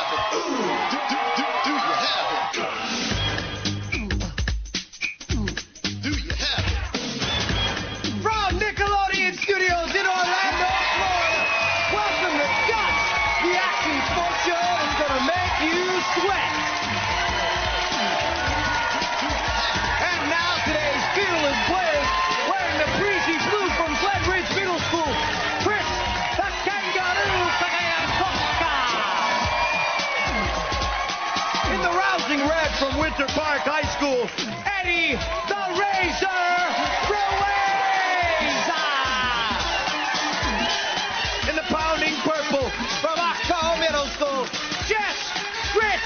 have it? Do you have it? Do you have it? From Nickelodeon Studios in Orlando, Florida, welcome to Guts, the action sports show that's gonna make you sweat. And now today's fearless players, wearing the breezy blue from Glenridge Middle School, Kris, the Kangaroo, in the rousing red from Winter Park High School, Eddie, the Razor, Ruiz. In the pounding purple from Aggro Middle School, Jess, Kris,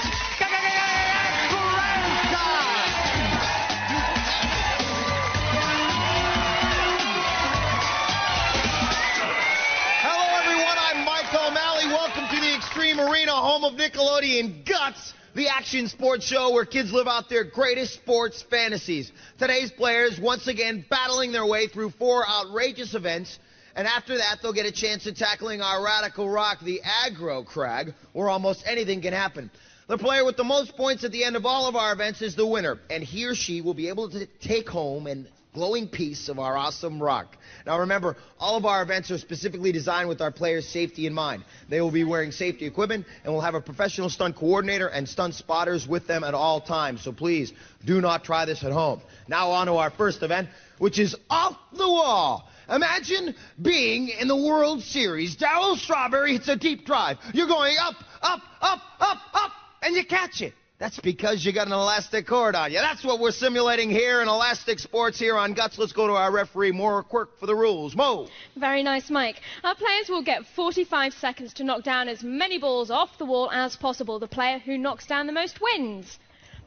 Hello everyone, I'm Mike O'Malley. Welcome to the Extreme Arena, home of Nickelodeon Guts, the action sports show where kids live out their greatest sports fantasies. Today's players once again battling their way through 4 outrageous events, and after that they'll get a chance at tackling our radical rock, the Aggro Crag, where almost anything can happen. The player with the most points at the end of all of our events is the winner, and he or she will be able to take home an glowing piece of our awesome rock. Now remember, all of our events are specifically designed with our players' safety in mind. They will be wearing safety equipment, and we'll have a professional stunt coordinator and stunt spotters with them at all times. So please, do not try this at home. Now on to our first event, which is off the wall. Imagine being in the World Series. Darryl Strawberry hits a deep drive. You're going up, up, up, up, up, and you catch it. That's because you got an elastic cord on you. That's what we're simulating here in Elastic Sports here on Guts. Let's go to our referee, Maura Quirk, for the rules. Mo. Very nice, Mike. Our players will get 45 seconds to knock down as many balls off the wall as possible. The player who knocks down the most wins.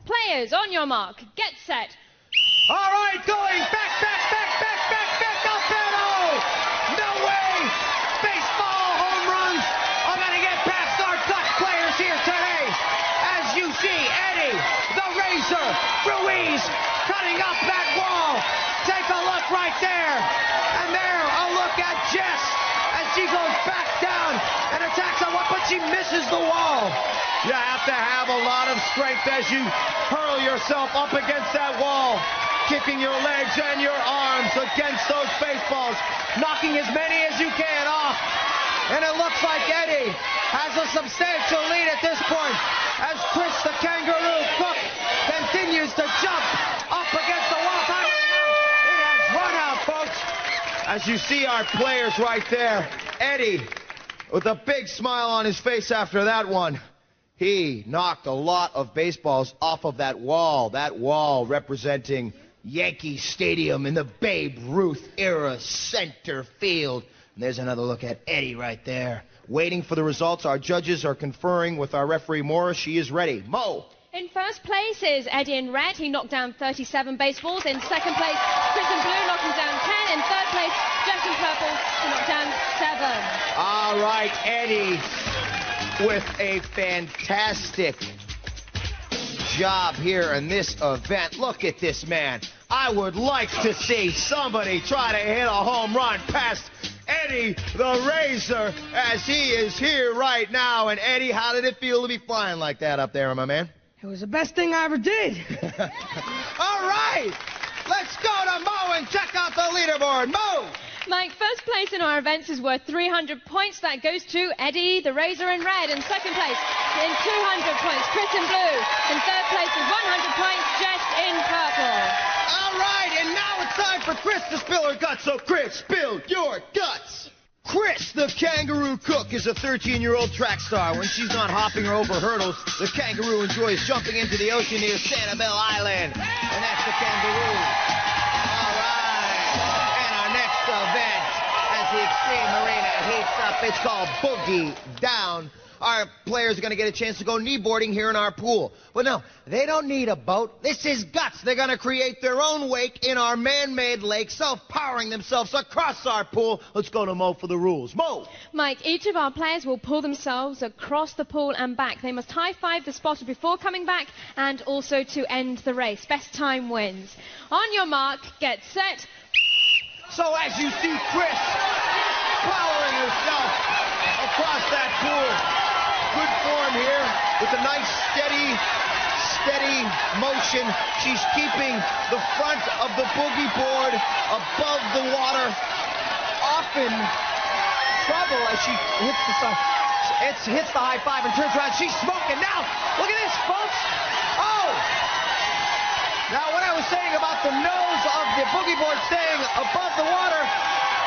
Players, on your mark, get set. All right, going back, up and oh! No way! Baseball home runs are going to get past our Guts players here today. As you see, Eddie, the Razor, Ruiz, cutting up that wall. Take a look right there. And there, a look at Jess as she goes back down and attacks on one, but she misses the wall. You have to have a lot of strength as you hurl yourself up against that wall, kicking your legs and your arms against those baseballs, knocking as many as you can off. And it looks like Eddie has a substantial lead at this point as Kris, the Kangaroo cook, continues to jump up against the wall. It has run out, folks. As you see our players right there, Eddie, with a big smile on his face after that one. He knocked a lot of baseballs off of that wall representing Yankee Stadium in the Babe Ruth era center field. And there's another look at Eddie right there. Waiting for the results. Our judges are conferring with our referee, Maura. She is ready. Mo. In first place is Eddie in red. He knocked down 37 baseballs. In second place, Kris in blue knocking down 10. In third place, Jess in purple, who knocked down 7. All right, Eddie with a fantastic job here in this event. Look at this man. I would like to see somebody try to hit a home run past Eddie the Razor as he is here right now. And Eddie, how did it feel to be flying like that up there, my man? It was the best thing I ever did. All right, let's go to Mo and check out the leaderboard. Mo! Mike, first place in our events is worth 300 points. That goes to Eddie, the Razor in red. In second place, in 200 points, Kris in blue. In third place with 100 points, Jess in purple. All right, and now it's time for Kris to spill her guts. So, Kris, spill your guts. Kris, the Kangaroo cook, is a 13-year-old track star. When she's not hopping or over hurdles, the Kangaroo enjoys jumping into the ocean near Sanibel Island. And that's the Kangaroo. All right. And our next event, as the Extreme Arena heats up, it's called Boogie Down. Our players are going to get a chance to go kneeboarding here in our pool. But no, they don't need a boat. This is Guts. They're going to create their own wake in our man-made lake, self-powering themselves across our pool. Let's go to Mo for the rules. Mo! Mike, each of our players will pull themselves across the pool and back. They must high-five the spotter before coming back and also to end the race. Best time wins. On your mark, get set. So as you see Kris powering herself across that pool. Good form here. with a nice steady motion. She's keeping the front of the boogie board above the water. Often trouble as she hits the side. Hits the high five and turns around. She's smoking now. Look at this, folks. Oh! Now, what I was saying about the nose of the boogie board staying above the water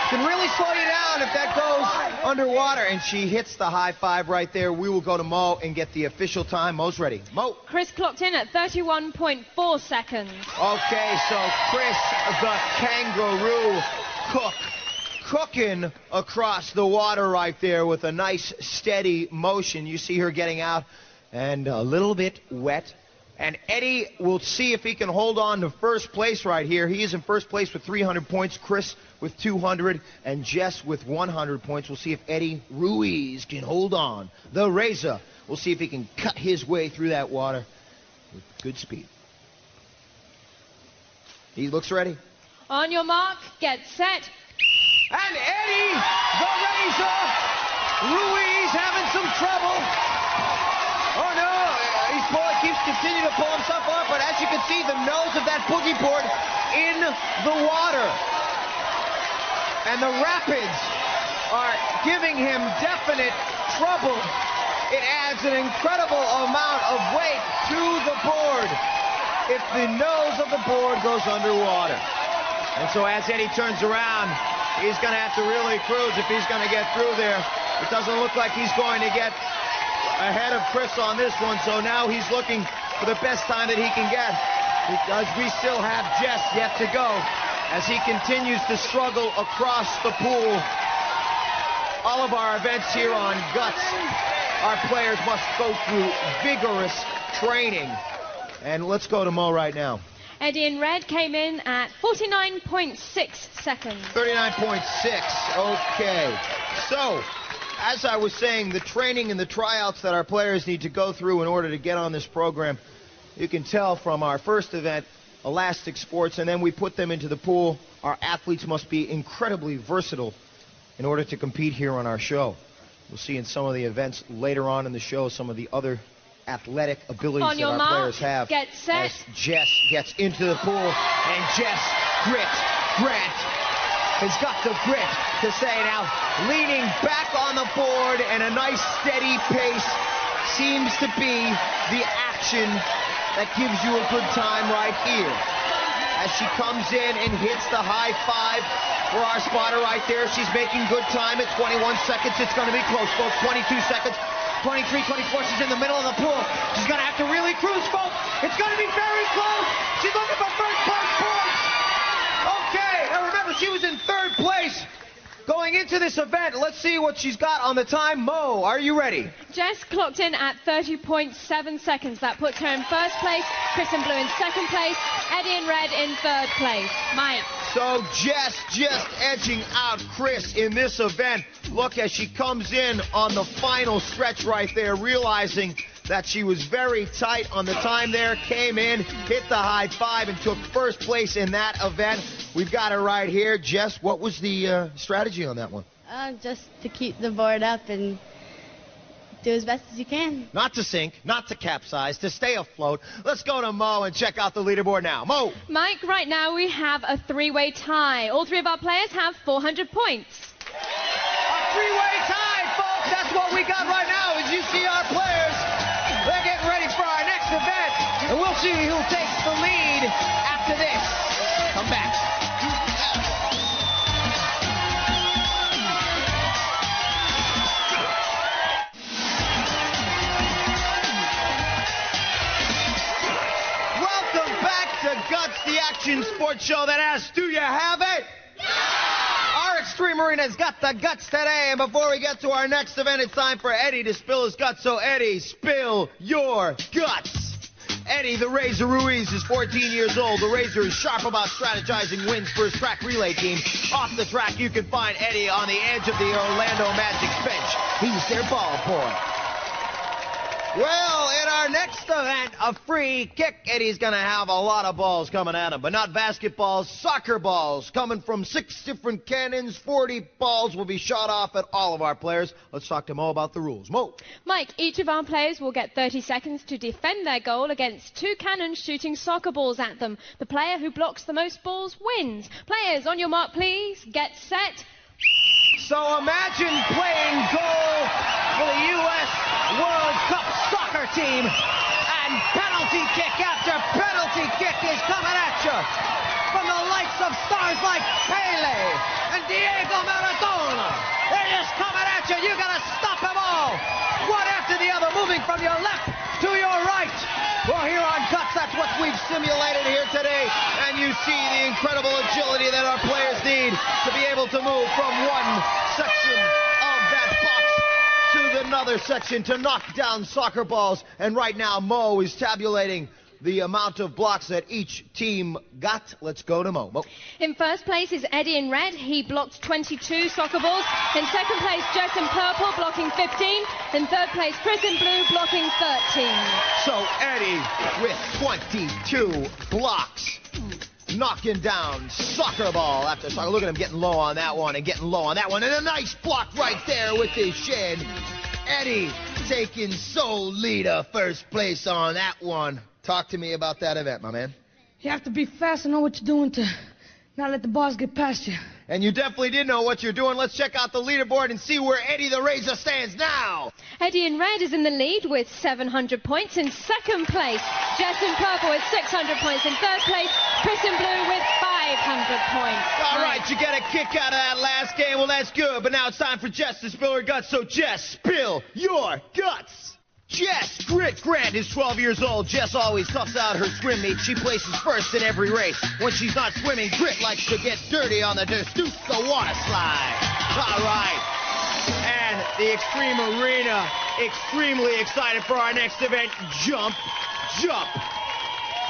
can really slow you down if that goes underwater. And she hits the high five right there. We will go to Mo and get the official time. Mo's ready. Mo. Kris clocked in at 31.4 seconds. Okay, so Kris, the Kangaroo cooking across the water right there with a nice steady motion. You see her getting out and a little bit wet. And Eddie will see if he can hold on to first place right here. He is in first place with 300 points, Kris with 200, and Jess with 100 points. We'll see if Eddie Ruiz can hold on. The Razor. We'll see if he can cut his way through that water with good speed. He looks ready. On your mark, get set. And Eddie, the Razor, Ruiz having some trouble. Oh no, keeps continuing to pull himself up, but as you can see, the nose of that boogie board in the water. And the rapids are giving him definite trouble. It adds an incredible amount of weight to the board if the nose of the board goes underwater. And so as Eddie turns around, he's going to have to really cruise if he's going to get through there. It doesn't look like he's going to get ahead of Kris on this one, so now he's looking for the best time that he can get, because we still have Jess yet to go as he continues to struggle across the pool. All of our events here on Guts, our players must go through vigorous training. And let's go to Mo right now. Eddie in red came in at 49.6 seconds. 39.6, okay. So, as I was saying, the training and the tryouts that our players need to go through in order to get on this program, you can tell from our first event, Elastic Sports, and then we put them into the pool. Our athletes must be incredibly versatile in order to compete here on our show. We'll see in some of the events later on in the show some of the other athletic abilities that our players have. Get set. As Jess gets into the pool, and Jess Grant has got the grit to say now, leaning back on the board, and a nice steady pace seems to be the action that gives you a good time right here. As she comes in and hits the high five for our spotter right there, she's making good time at 21 seconds. It's going to be close, folks. 22 seconds, 23, 24. She's in the middle of the pool. She's going to have to really cruise, folks. It's going to be very close. She's looking for first place points. Okay, now remember, she was in third place going into this event. Let's see what she's got on the time. Mo, are you ready? Jess clocked in at 30.7 seconds. That puts her in first place. Kris in blue in second place. Eddie in red in third place. Mike. So Jess just edging out Kris in this event. Look as she comes in on the final stretch right there, realizing that she was very tight on the time there, came in, hit the high five, and took first place in that event. We've got her right here. Jess, what was the strategy on that one? Just to keep the board up and do as best as you can. Not to sink, not to capsize, to stay afloat. Let's go to Mo and check out the leaderboard now. Mo. Mike, right now we have a three-way tie. All three of our players have 400 points. A three-way tie, folks. That's what we got right now. As you see our players, they're getting ready for our next event. And we'll see who takes the lead after this. Come back. Guts, the action sports show that asks, do you have it? Yeah! Our Extreme Arena's got the guts today, and before we get to our next event, it's time for Eddie to spill his guts. So Eddie, spill your guts. Eddie, the Razor Ruiz, is 14 years old. The Razor is sharp about strategizing wins for his track relay team. Off the track, you can find Eddie on the edge of the Orlando Magic's bench. He's their ball boy. Well, in our next event, a free kick, Eddie's going to have a lot of balls coming at him, but not basketballs, soccer balls coming from 6 different cannons. 40 balls will be shot off at all of our players. Let's talk to Mo about the rules. Mo. Mike, each of our players will get 30 seconds to defend their goal against 2 cannons shooting soccer balls at them. The player who blocks the most balls wins. Players, on your mark, please. Get set. So imagine playing goal for the U.S. World Cup soccer team, and penalty kick after penalty kick is coming at you from the likes of stars like Pele and Diego Maradona. They're just coming at you. You got to stop them all, one after the other, moving from your left to your right. Well, here on Guts, that's what we've simulated here today, and you see the incredible agility that our players need to be able to move from one section of that box to another section to knock down soccer balls. And right now, Mo is tabulating the amount of blocks that each team got. Let's go to Mo. Mo. In first place is Eddie in red. He blocked 22 soccer balls. In second place, Jess in purple, blocking 15. In third place, Kris in blue, blocking 13. So Eddie with 22 blocks, knocking down soccer ball after soccer. Look at him getting low on that one and getting low on that one. And a nice block right there with his shin. Eddie taking sole leader, first place on that one. Talk to me about that event, my man. You have to be fast and know what you're doing to not let the balls get past you. And you definitely did know what you're doing. Let's check out the leaderboard and see where Eddie the Razor stands now. Eddie in red is in the lead with 700 points. In second place, Jess in purple with 600 points. In third place, Kris in blue with 500 points. All right, you get a kick out of that last game. Well, that's good. But now it's time for Jess to spill her guts. So, Jess, spill your guts. Jess Grit Grant is 12 years old. Jess always toughs out her swim meet. She places first in every race. When she's not swimming, Grit likes to get dirty on the Destuca water slide. All right. And the Extreme Arena, extremely excited for our next event, Jump.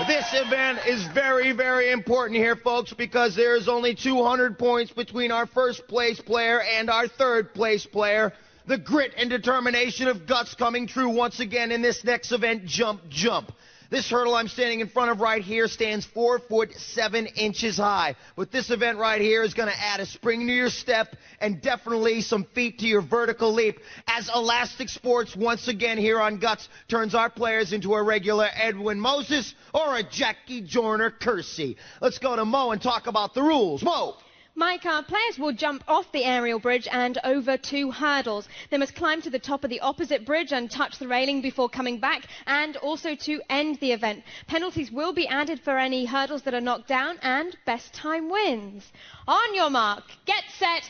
This event is very, very important here, folks, because there is only 200 points between our first place player and our third place player. The grit and determination of Guts coming true once again in this next event, Jump. This hurdle I'm standing in front of right here stands 4 foot 7 inches high. But this event right here is going to add a spring to your step and definitely some feet to your vertical leap, as Elastic Sports once again here on Guts turns our players into a regular Edwin Moses or a Jackie Joyner Kersey. Let's go to Mo and talk about the rules. Mo. Mike, our players will jump off the aerial bridge and over 2 hurdles. They must climb to the top of the opposite bridge and touch the railing before coming back, and also to end the event. Penalties will be added for any hurdles that are knocked down, and best time wins. On your mark, get set.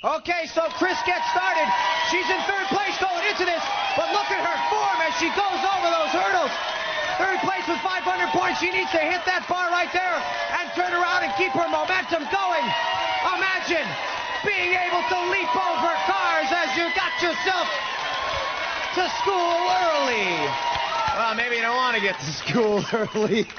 Okay, so Kris gets started. She's in third place going into this, but look at her form as she goes over those hurdles. Third place with 500 points. She needs to hit that bar right there and turn around and keep her momentum going. Imagine being able to leap over cars as you got yourself to school early. Well, maybe you don't want to get to school early.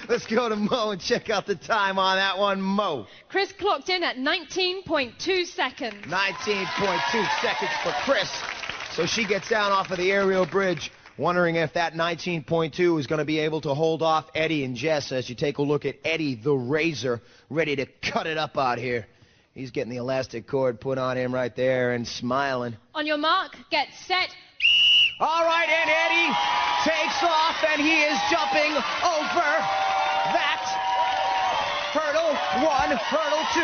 Let's go to Mo and check out the time on that one, Mo. Kris clocked in at 19.2 seconds. 19.2 seconds for Kris. So she gets down off of the aerial bridge, wondering if that 19.2 is going to be able to hold off Eddie and Jess as you take a look at Eddie the Razor, ready to cut it up out here. He's getting the elastic cord put on him right there and smiling. On your mark, get set. All right, and Eddie takes off, and he is jumping over that hurdle 1, hurdle 2.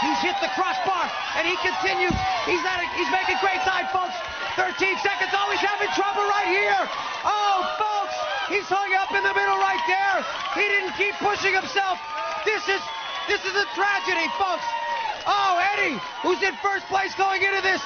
He's hit the crossbar, and he continues. He's making great time, folks. 13 seconds. Oh, he's having trouble right here. Oh, folks, he's hung up in the middle right there. He didn't keep pushing himself. This is a tragedy, folks. Oh, Eddie, who's in first place going into this,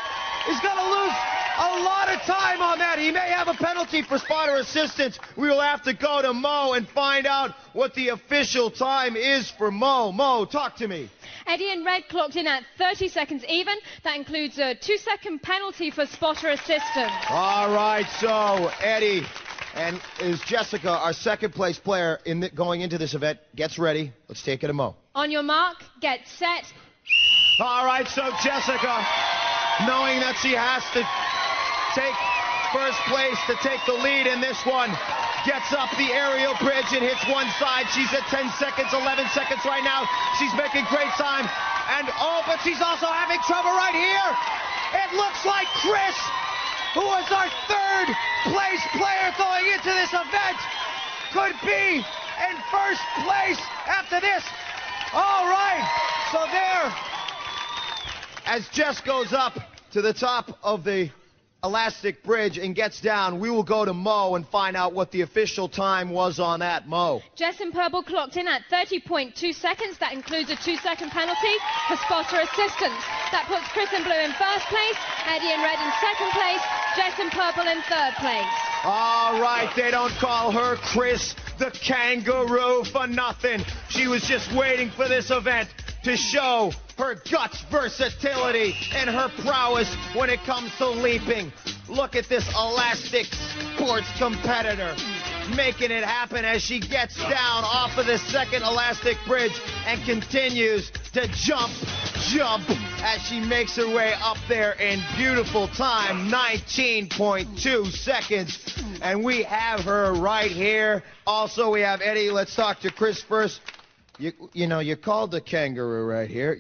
is going to lose a lot of time on that. He may have a penalty for spotter assistance. We will have to go to Mo and find out what the official time is for Mo. Mo, talk to me. Eddie in red clocked in at 30 seconds even. That includes a 2-second penalty for spotter assistance. All right, so Eddie and is Jessica, our second place player going into this event, gets ready. Let's take it to Mo. On your mark, get set. All right, so Jessica, knowing that she has to take first place to take the lead in this one. Gets up the aerial bridge and hits one side. She's at 10 seconds, 11 seconds right now. She's making great time. And oh, but she's also having trouble right here. It looks like Kris, who was our third place player going into this event, could be in first place after this. All right, so there, as Jess goes up to the top of the elastic bridge and gets down, we will go to Mo and find out what the official time was on that. Mo. Jess in purple clocked in at 30.2 seconds. That includes a 2-second penalty for spotter assistance. That puts Kris in blue in first place, Eddie in red in second place, Jess in purple in third place. All right, they don't call her Kris the Kangaroo for nothing. She was just waiting for this event to show her guts, versatility, and her prowess when it comes to leaping. Look at this elastic sports competitor making it happen as she gets down off of the second elastic bridge and continues to jump as she makes her way up there in beautiful time, 19.2 seconds. And we have her right here. Also, we have Eddie. Let's talk to Kris first. You know, you're called the Kangaroo right here.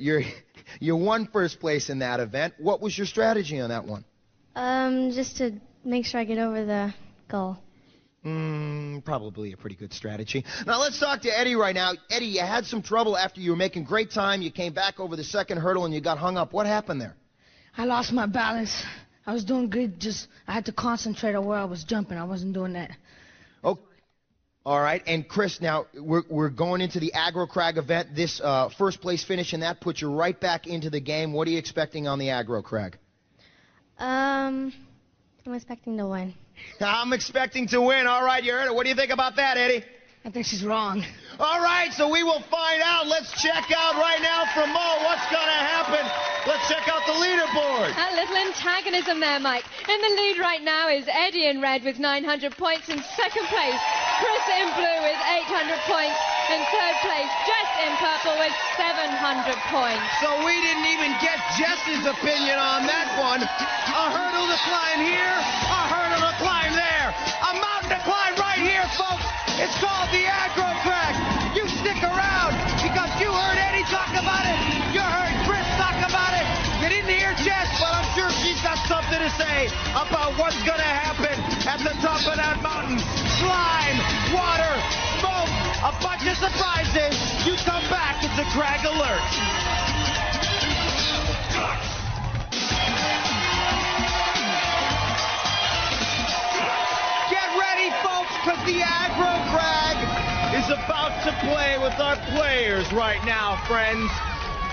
You won first place in that event. What was your strategy on that one? Just to make sure I get over the goal. Probably a pretty good strategy. Now let's talk to Eddie right now. Eddie, you had some trouble after you were making great time. You came back over the second hurdle and you got hung up. What happened there? I lost my balance. I was doing good, I had to concentrate on where I was jumping. I wasn't doing that. Oh, all right. And Kris, now we're going into the Aggro Crag event. This first place finish in that puts you right back into the game. What are you expecting on the Aggro Crag? I'm expecting to win. I'm expecting to win. All right, you heard it. What do you think about that, Eddie? I think she's wrong. All right, so we will find out. Let's check out right now from Mo what's going to happen. Let's check out the leaderboard. A little antagonism there, Mike. In the lead right now is Eddie in red with 900 points. In second place, Kris in blue with 800 points. In third place, Jess in purple with 700 points. So we didn't even get Jess's opinion on that one. A hurdle to climb here, a hurdle to climb there. A mountain to climb right here, folks. It's called the Aggro Crag. You stick around because you heard Eddie talk about it. You heard Kris talk about it. You didn't hear Jess, but I'm sure she's got something to say about what's going to happen at the top of that mountain. Slime, water, smoke, a bunch of surprises. You come back, it's a Crag Alert. Because the Aggro Crag is about to play with our players right now, friends.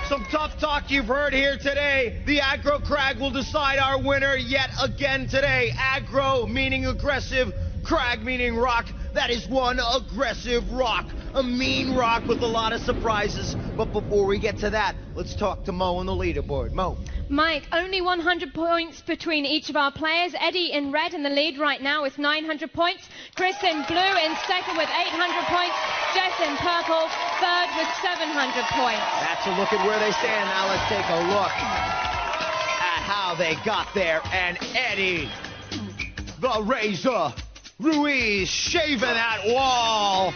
Some tough talk you've heard here today. The Aggro Crag will decide our winner yet again today. Aggro meaning aggressive, Crag meaning rock. That is one aggressive rock. A mean rock with a lot of surprises. But before we get to that, let's talk to Mo on the leaderboard. Mo. Mike, only 100 points between each of our players. Eddie in red in the lead right now with 900 points. Kris in blue in second with 800 points. Jess in purple, third with 700 points. That's a look at where they stand. Now let's take a look at how they got there. And Eddie, the Razor, Ruiz, shaving that wall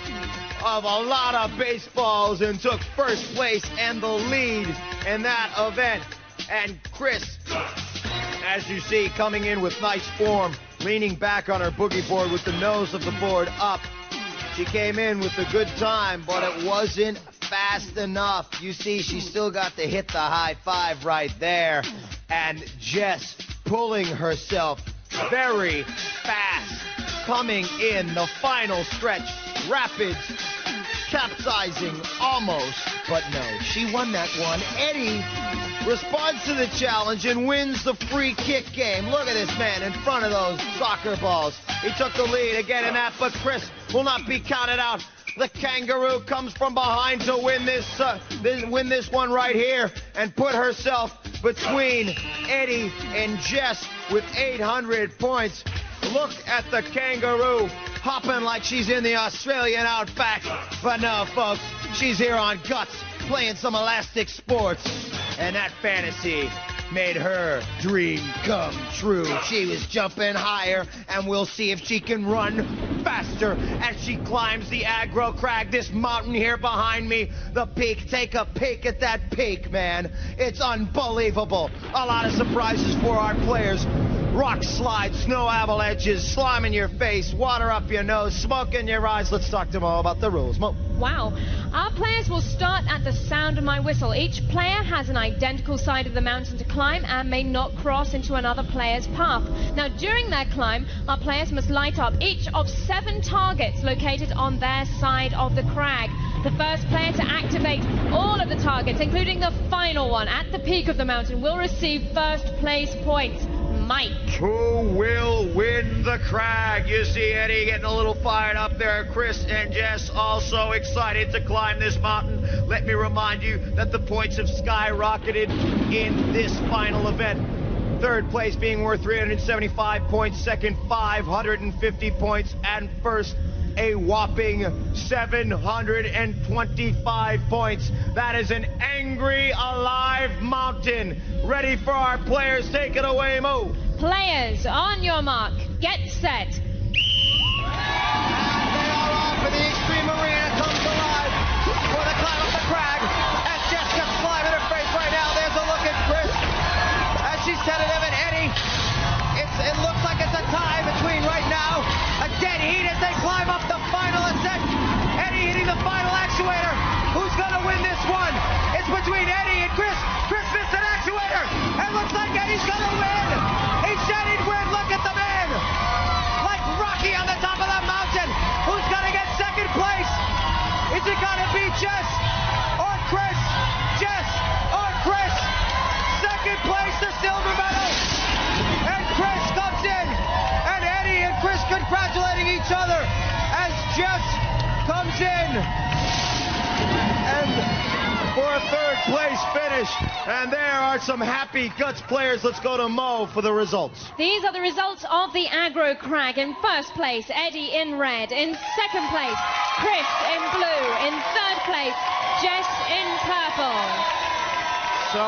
of a lot of baseballs and took first place and the lead in that event. And Kris, as you see, coming in with nice form, leaning back on her boogie board with the nose of the board up. She came in with a good time, but it wasn't fast enough. You see, she still got to hit the high five right there. And Jess pulling herself very fast, coming in the final stretch. Rapids, capsizing almost, but no, she won that one. Eddie responds to the challenge and wins the free kick game. Look at this man in front of those soccer balls. He took the lead again in that, but Kris will not be counted out. The Kangaroo comes from behind to win this one right here and put herself between Eddie and Jess with 800 points. Look at the Kangaroo hopping like she's in the Australian outback. But no, folks, she's here on Guts, playing some elastic sports. And that fantasy made her dream come true. She was jumping higher, and we'll see if she can run faster as she climbs the Aggro Crag, this mountain here behind me, the peak. Take a peek at that peak, man. It's unbelievable. A lot of surprises for our players. Rock slides, snow avalanches, slime in your face, water up your nose, smoke in your eyes. Let's talk to Mo about the rules. Mo. Wow. Our players will start at the sound of my whistle. Each player has an identical side of the mountain to climb and may not cross into another player's path. Now, during their climb, our players must light up each of 7 targets located on their side of the crag. The first player to activate all of the targets, including the final one at the peak of the mountain, will receive first place points. Mike. Who will win the crag? You see Eddie getting a little fired up there. Kris and Jess also excited to climb this mountain. Let me remind you that the points have skyrocketed in this final event. Third place being worth 375 points, second 550 points, and first a whopping 725 points. That is an angry, alive mountain. Ready for our players. Take it away, Mo. Players, on your mark, get set. And they are off, and the Extreme Arena comes alive for the climb up the crag. As Jess gets slime in her face right now, there's a look at Kris as she's tentative, and Eddie. It looks like it's a tie between right now. A dead heat as they climb up the final ascent. Eddie hitting the final actuator. Who's going to win this one? It's between Eddie and Kris. Kris missed an actuator. It looks like Eddie's going to win. He said he'd win. Look at the man. Like Rocky on the top of that mountain. Who's going to get second place? Is it going to be Jess or Kris? Jess or Kris? Second place, the silver medal. And Kris comes in. And Eddie and Kris congratulating each other as Jess comes in. And for a third place finish. And there are some happy Guts players. Let's go to Mo for the results. These are the results of the Aggro Crag. In first place, Eddie in red. In second place, Kris in blue. In third place, Jess in purple. So,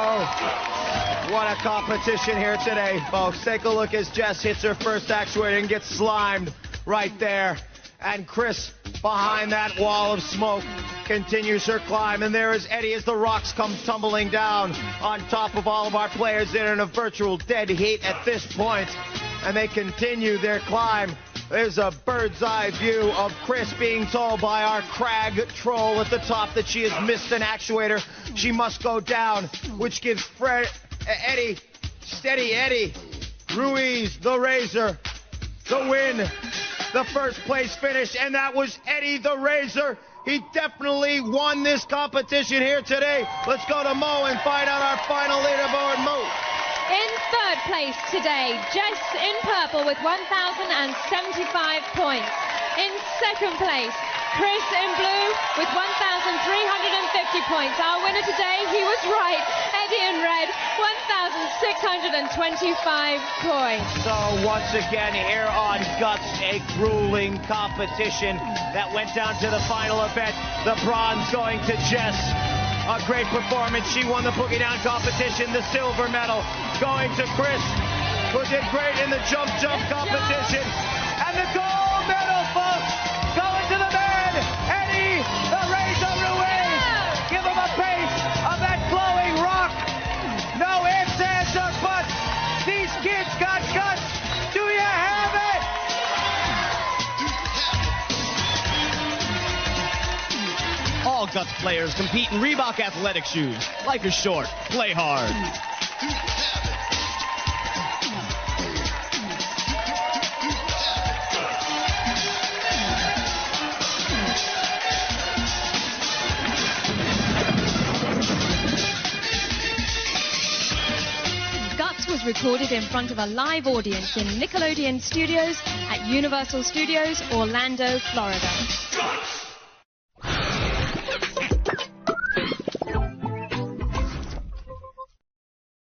what a competition here today, folks. Take a look as Jess hits her first actuator and gets slimed right there. And Kris, behind that wall of smoke, continues her climb. And there is Eddie as the rocks come tumbling down on top of all of our players. They're in a virtual dead heat at this point. And they continue their climb. There's a bird's eye view of Kris being told by our crag troll at the top that she has missed an actuator. She must go down, which gives Eddie, steady Eddie, Ruiz, the Razor, the win, the first place finish. And that was Eddie the Razor. He definitely won this competition here today. Let's go to Mo and find out our final leaderboard. Mo. In third place today, Jess in purple with 1,075 points. In second place, Kris in blue with 1,350 points. Our winner today, he was right, Eddie in red, 1,625 points. So once again here on Guts, a grueling competition that went down to the final event. The bronze going to Jess. A great performance. She won the Boogie Down competition. The silver medal going to Kris, who did great in the jump competition. And the gold medal, folks, going to the man, Eddie the Razor Ruiz. Give him a piece of that glowing rock. No ifs, ands, or buts. These kids got guts. Do you have it? All Guts players compete in Reebok athletic shoes. Life is short. Play hard. Guts was recorded in front of a live audience in Nickelodeon Studios at Universal Studios, Orlando, Florida.